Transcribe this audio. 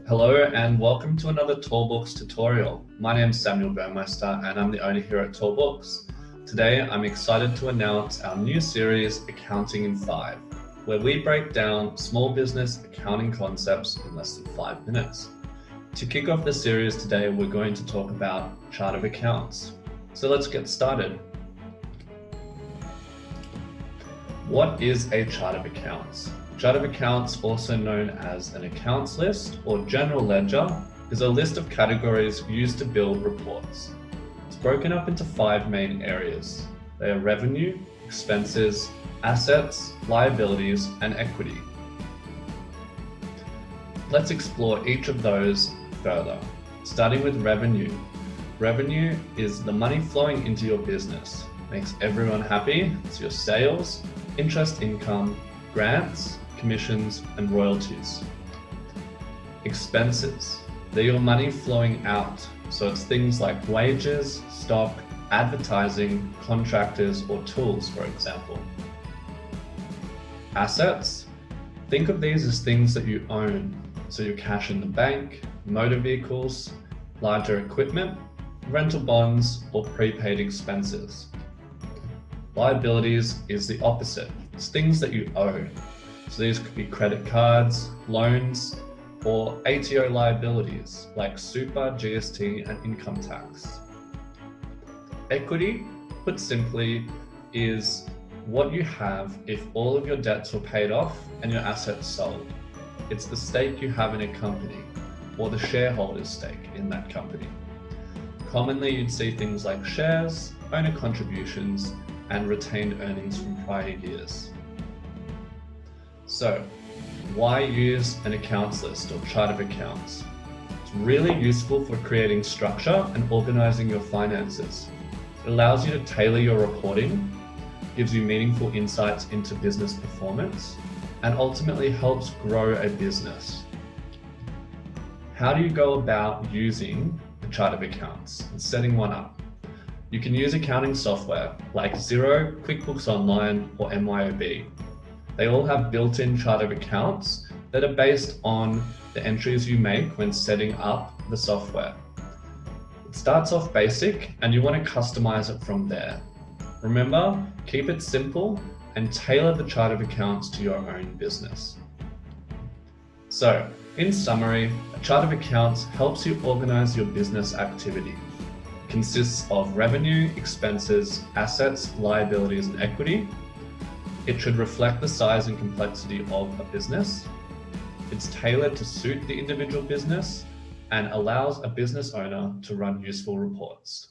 Hello and welcome to another Tallbooks tutorial. My name is Samuel Burmeister and I'm the owner here at Tallbooks. Today I'm excited to announce our new series, Accounting in 5, where we break down small business accounting concepts in less than 5 minutes. To kick off the series today, we're going to talk about chart of accounts. So let's get started. What is a chart of accounts? Chart of accounts, also known as an accounts list or general ledger, is a list of categories used to build reports. It's broken up into 5 main areas. They are revenue, expenses, assets, liabilities, and equity. Let's explore each of those further, starting with revenue. Revenue is the money flowing into your business. Makes everyone happy. It's your sales, interest income, grants, commissions, and royalties. Expenses. They're your money flowing out. So it's things like wages, stock, advertising, contractors, or tools, for example. Assets. Think of these as things that you own. So your cash in the bank, motor vehicles, larger equipment, rental bonds, or prepaid expenses. Liabilities is the opposite. It's things that you owe. So these could be credit cards, loans, or ATO liabilities like super, GST, and income tax. Equity, put simply, is what you have if all of your debts were paid off and your assets sold. It's the stake you have in a company, or the shareholder's stake in that company. Commonly, you'd see things like shares, owner contributions, and retained earnings from prior years. So, why use an accounts list or chart of accounts? It's really useful for creating structure and organizing your finances. It allows you to tailor your reporting, gives you meaningful insights into business performance, and ultimately helps grow a business. How do you go about using a chart of accounts and setting one up? You can use accounting software like Xero, QuickBooks Online, or MYOB. They all have built-in chart of accounts that are based on the entries you make when setting up the software. It starts off basic and you want to customize it from there. Remember, keep it simple and tailor the chart of accounts to your own business. So, in summary, a chart of accounts helps you organize your business activity. It consists of revenue, expenses, assets, liabilities, and equity. It should reflect the size and complexity of a business. It's tailored to suit the individual business and allows a business owner to run useful reports.